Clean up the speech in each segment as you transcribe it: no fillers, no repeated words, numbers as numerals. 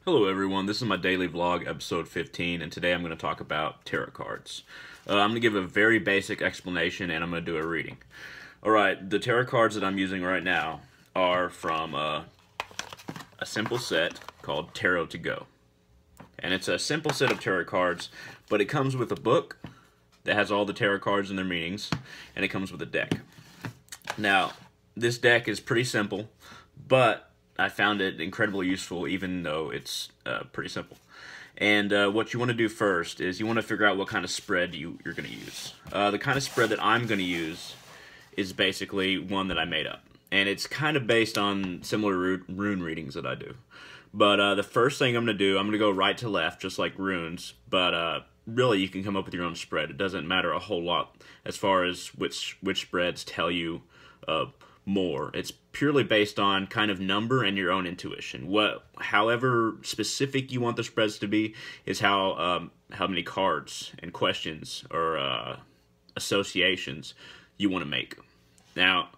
Hello everyone, this is my daily vlog, episode 15, and today I'm going to talk about tarot cards. I'm going to give a very basic explanation and I'm going to do a reading. Alright, the tarot cards that I'm using right now are from a simple set called Tarot to Go. And it's a simple set of tarot cards, but it comes with a book that has all the tarot cards and their meanings, and it comes with a deck. Now, this deck is pretty simple, but I found it incredibly useful even though it's pretty simple. And what you want to do first is you want to figure out what kind of spread you're going to use. The kind of spread that I'm going to use is basically one that I made up. And it's kind of based on similar rune readings that I do. But the first thing I'm going to do, I'm going to go right to left, just like runes. But really, you can come up with your own spread. It doesn't matter a whole lot as far as which spreads tell you more. It's purely based on kind of number and your own intuition. However specific you want the spreads to be is how many cards and questions or associations you want to make. Now,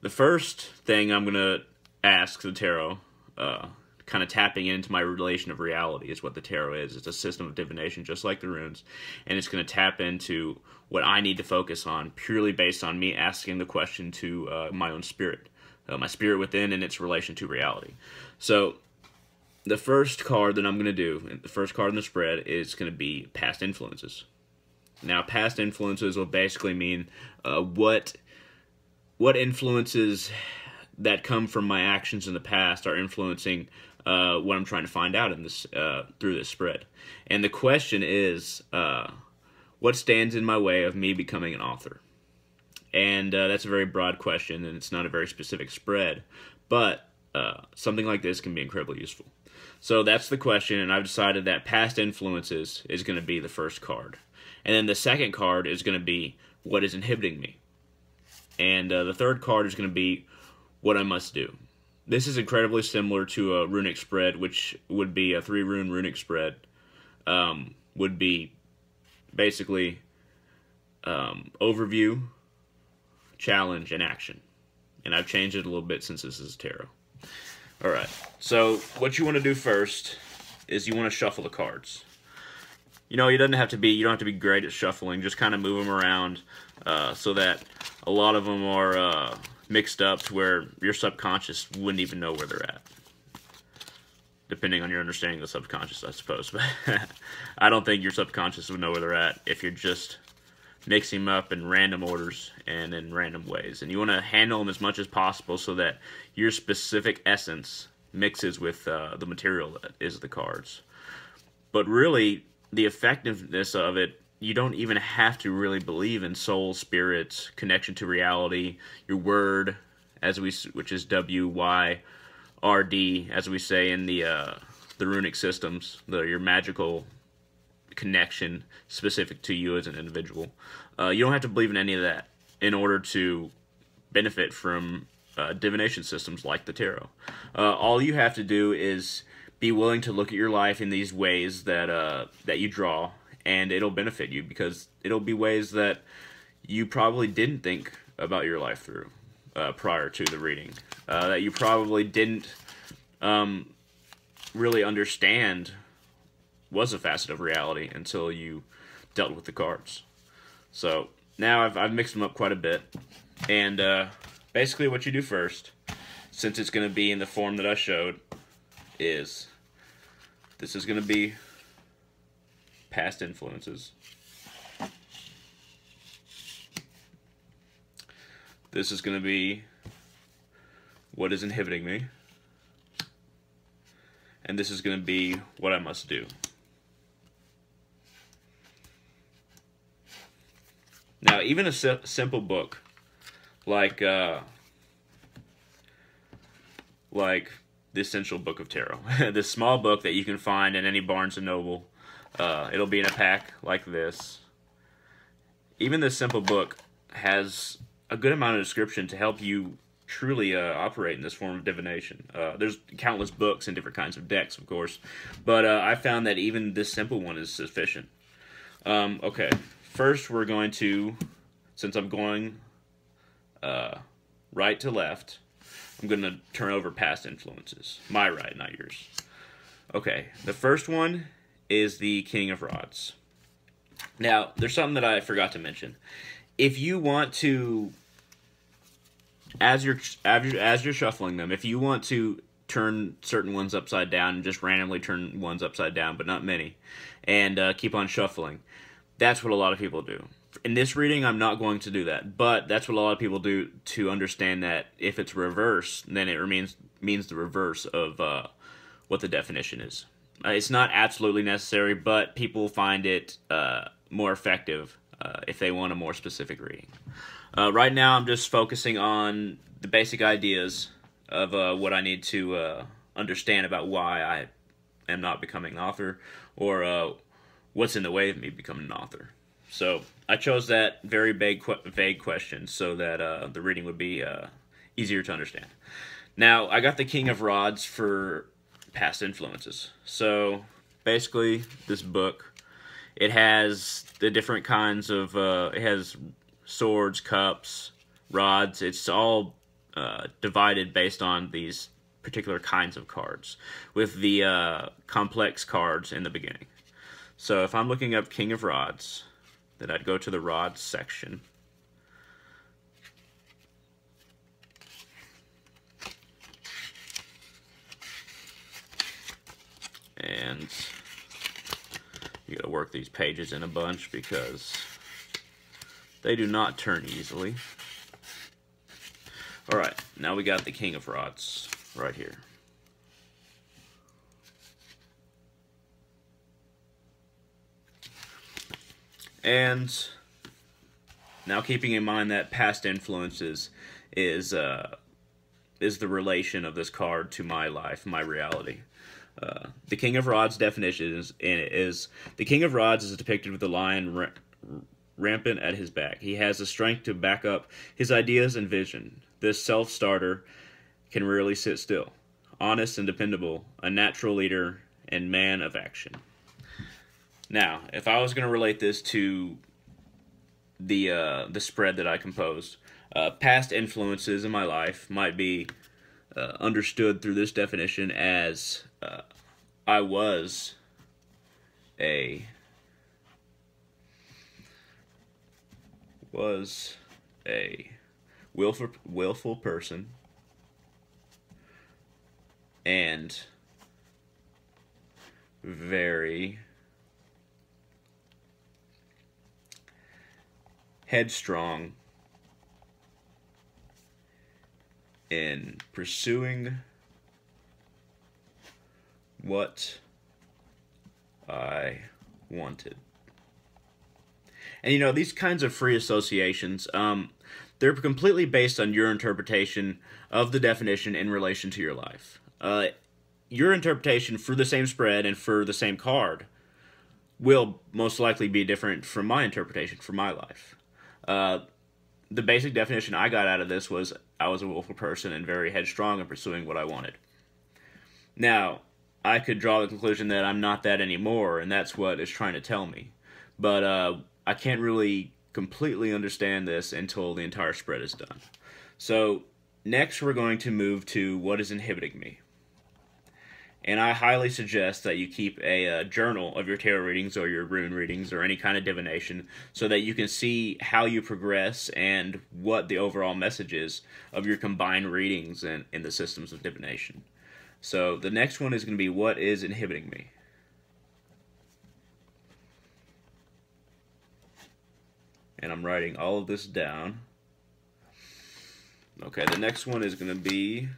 the first thing I'm going to ask the tarot, kind of tapping into my relation of reality, is what the tarot is. It's a system of divination just like the runes, and it's going to tap into what I need to focus on purely based on me asking the question to my own spirit, my spirit within and its relation to reality. So the first card that I'm going to do, the first card in the spread, is going to be past influences. Now, past influences will basically mean what influences that come from my actions in the past are influencing what I'm trying to find out in this through this spread. And the question is, what stands in my way of me becoming an author? And that's a very broad question, and it's not a very specific spread, but something like this can be incredibly useful. So that's the question, and I've decided that past influences is going to be the first card. And then the second card is going to be what is inhibiting me. And the third card is going to be what I must do. This is incredibly similar to a runic spread, which would be a 3-rune runic spread. Would be basically overview, challenge, and action. And I've changed it a little bit since this is tarot. Alright, so what you want to do first is you want to shuffle the cards. You know, you don't have to be great at shuffling. Just kind of move them around so that a lot of them are mixed up to where your subconscious wouldn't even know where they're at. Depending on your understanding of the subconscious, I suppose. But I don't think your subconscious would know where they're at if you're just mixing them up in random orders and in random ways. And you want to handle them as much as possible so that your specific essence mixes with the material that is the cards. But really, the effectiveness of it, you don't even have to really believe in soul, spirit, connection to reality, your word, which is WYRD, as we say in the runic systems, your magical connection specific to you as an individual. You don't have to believe in any of that in order to benefit from divination systems like the tarot. All you have to do is be willing to look at your life in these ways that you draw, and it'll benefit you because it'll be ways that you probably didn't think about your life through prior to the reading, that you probably didn't really understand was a facet of reality until you dealt with the cards. So now I've mixed them up quite a bit, and basically what you do first, since it's going to be in the form that I showed, is this is going to be past influences. This is going to be what is inhibiting me. And this is going to be what I must do. Now, even a simple book like the Essential Book of Tarot, this small book that you can find in any Barnes & Noble, it'll be in a pack like this. Even this simple book has a good amount of description to help you truly operate in this form of divination. There's countless books and different kinds of decks, of course, but I found that even this simple one is sufficient. Okay, first we're going to, since I'm going right to left, I'm going to turn over past influences. My right, not yours. Okay, the first one is the King of Rods. Now, there's something that I forgot to mention. If you want to, as you're shuffling them, if you want to turn certain ones upside down and just randomly turn ones upside down, but not many, and keep on shuffling, that's what a lot of people do. In this reading, I'm not going to do that, but that's what a lot of people do to understand that if it's reverse, then it means the reverse of what the definition is. It's not absolutely necessary, but people find it more effective if they want a more specific reading. Right now, I'm just focusing on the basic ideas of what I need to understand about why I am not becoming an author, or what's in the way of me becoming an author. So I chose that very vague question so that the reading would be easier to understand. Now, I got the King of Rods for past influences. So basically, this book, it has the different kinds of, it has swords, cups, rods. It's all divided based on these particular kinds of cards, with the complex cards in the beginning. So if I'm looking up King of Rods, then I'd go to the rods section. And you gotta work these pages in a bunch because they do not turn easily. Alright, now we got the King of Rods right here. And now, keeping in mind that past influences is the relation of this card to my life, my reality. The King of Rods definition is the King of Rods is depicted with the lion rampant at his back. He has the strength to back up his ideas and vision. This self-starter can rarely sit still. Honest and dependable, a natural leader, and man of action. Now, if I was going to relate this to the spread that I composed, past influences in my life might be understood through this definition as I was a willful person and very headstrong in pursuing what I wanted. And you know, these kinds of free associations, they're completely based on your interpretation of the definition in relation to your life. Your interpretation for the same spread and for the same card will most likely be different from my interpretation for my life. The basic definition I got out of this was I was a willful person and very headstrong in pursuing what I wanted. Now, I could draw the conclusion that I'm not that anymore, and that's what it's trying to tell me. But I can't really completely understand this until the entire spread is done. So, next we're going to move to what is inhibiting me. And I highly suggest that you keep a journal of your tarot readings or your rune readings or any kind of divination so that you can see how you progress and what the overall message is of your combined readings and in the systems of divination. So the next one is going to be what is inhibiting me. And I'm writing all of this down. Okay, the next one is going to be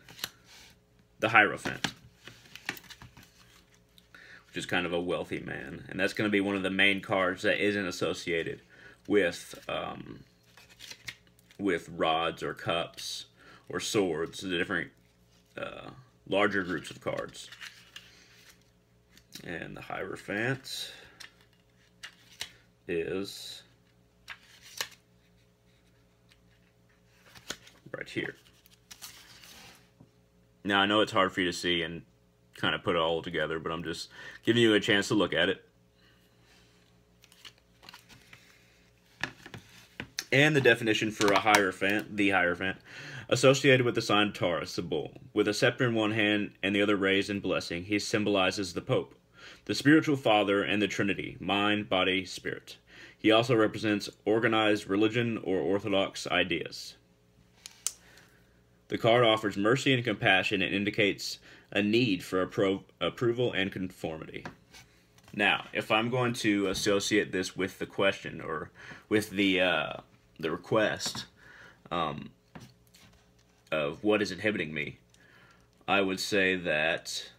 the Hierophant, which is kind of a wealthy man. And that's going to be one of the main cards that isn't associated with rods or cups or swords, the different larger groups of cards. And the Hierophant is right here. Now, I know it's hard for you to see and kind of put it all together, but I'm just giving you a chance to look at it. And the definition for a Hierophant, the Hierophant, associated with the sign Taurus, the bull. With a scepter in one hand and the other raised in blessing, he symbolizes the Pope, the spiritual father and the Trinity, mind, body, spirit. He also represents organized religion or orthodox ideas. The card offers mercy and compassion and indicates a need for approval and conformity. Now, if I'm going to associate this with the question or with the request of what is inhibiting me, I would say that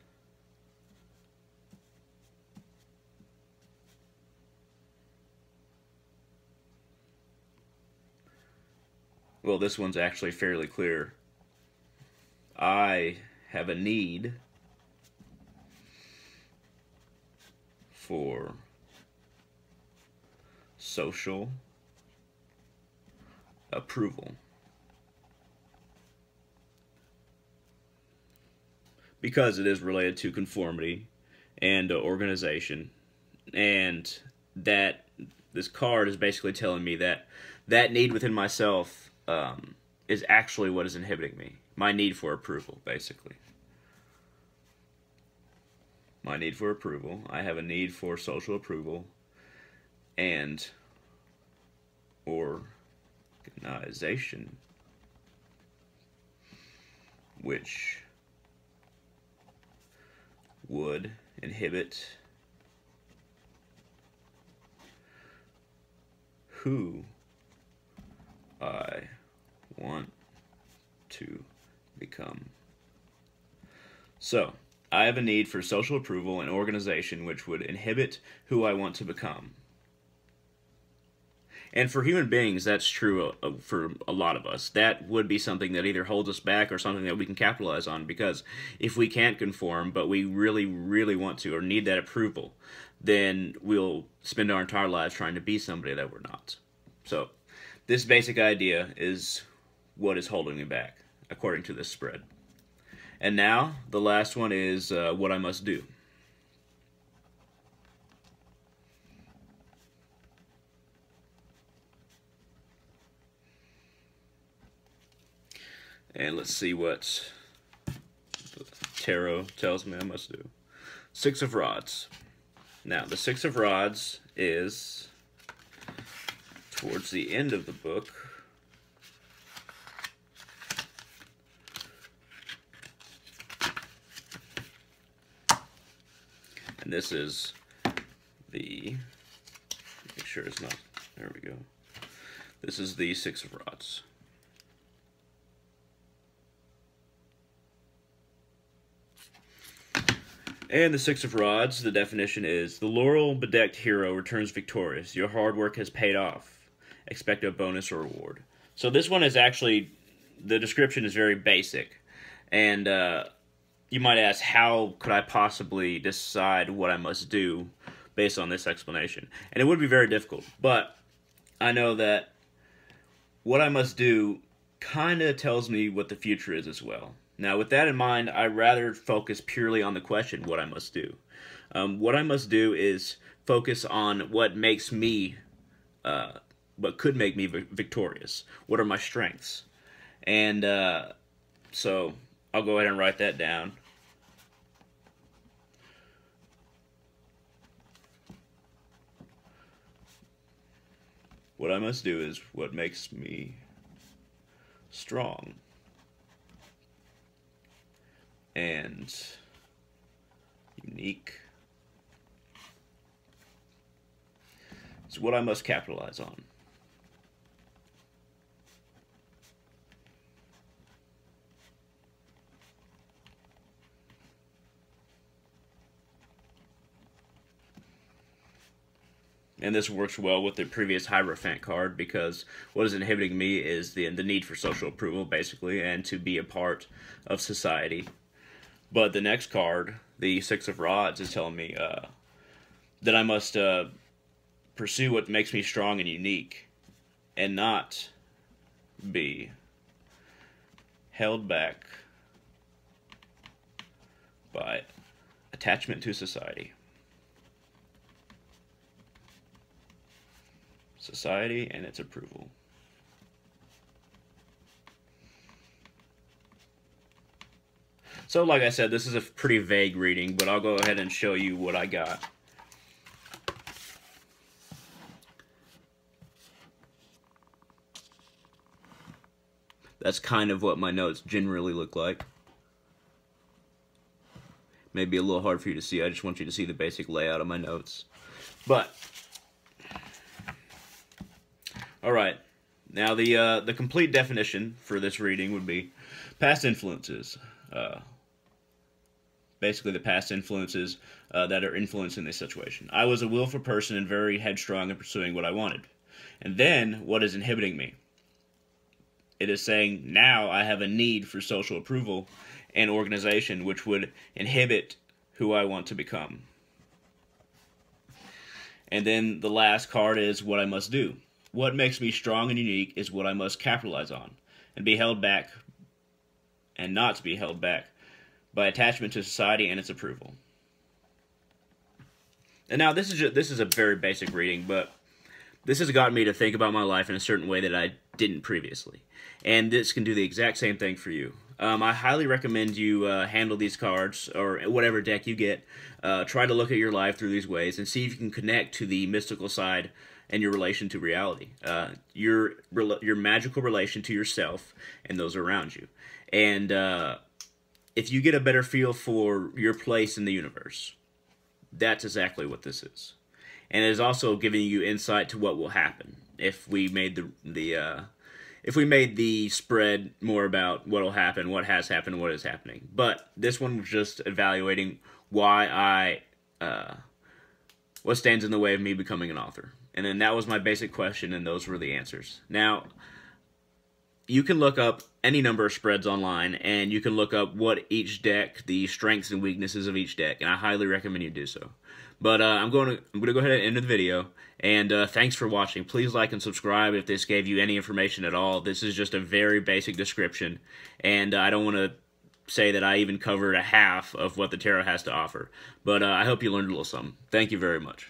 well, this one's actually fairly clear. I have a need for social approval. Because it is related to conformity and organization, and that this card is basically telling me that that need within myself is actually what is inhibiting me. My need for approval, basically. My need for approval. I have a need for social approval and organization, which would inhibit who I want to become. So, I have a need for social approval and organization which would inhibit who I want to become. And for human beings, that's true for a lot of us. That would be something that either holds us back or something that we can capitalize on, because if we can't conform, but we really, really want to or need that approval, then we'll spend our entire lives trying to be somebody that we're not. So, this basic idea is what is holding me back, according to this spread. And now, the last one is what I must do. And let's see what the tarot tells me I must do. Six of Rods. Now, the Six of Rods is towards the end of the book. And this is the, make sure it's not, there we go. This is the Six of Rods. And the Six of Rods, the definition is, the laurel-bedecked hero returns victorious. Your hard work has paid off. Expect a bonus or reward. So this one is actually, the description is very basic. And you might ask, how could I possibly decide what I must do based on this explanation? And it would be very difficult. But I know that what I must do kind of tells me what the future is as well. Now, with that in mind, I'd rather focus purely on the question, what I must do. What I must do is focus on what makes me, what could make me victorious. What are my strengths? And so I'll go ahead and write that down. What I must do is what makes me strong and unique. It's what I must capitalize on. And this works well with the previous Hierophant card, because what is inhibiting me is the need for social approval, basically, and to be a part of society. But the next card, the Six of Rods, is telling me that I must pursue what makes me strong and unique, and not be held back by attachment to society. Society and its approval. So like I said, this is a pretty vague reading, but I'll go ahead and show you what I got. That's kind of what my notes generally look like. Maybe a little hard for you to see. I just want you to see the basic layout of my notes. But, alright. Now the complete definition for this reading would be past influences. Basically the past influences that are influencing this situation. I was a willful person and very headstrong in pursuing what I wanted. And then, what is inhibiting me? It is saying, now I have a need for social approval and organization, which would inhibit who I want to become. And then the last card is what I must do. What makes me strong and unique is what I must capitalize on, and be held back, and not to be held back, by attachment to society and its approval. And now this is a very basic reading, but this has gotten me to think about my life in a certain way that I didn't previously. And this can do the exact same thing for you. I highly recommend you handle these cards, or whatever deck you get. Try to look at your life through these ways and see if you can connect to the mystical side and your relation to reality. Your magical relation to yourself and those around you. And if you get a better feel for your place in the universe, that's exactly what this is. And it is also giving you insight to what will happen if we made the spread more about what will happen, what has happened, what is happening. But this one was just evaluating why what stands in the way of me becoming an author. And then that was my basic question, and those were the answers. Now, you can look up any number of spreads online, and you can look up what each deck, the strengths and weaknesses of each deck, and I highly recommend you do so. But I'm going to go ahead and end the video, and thanks for watching. Please like and subscribe if this gave you any information at all. This is just a very basic description, and I don't want to say that I even covered a half of what the tarot has to offer. But I hope you learned a little something. Thank you very much.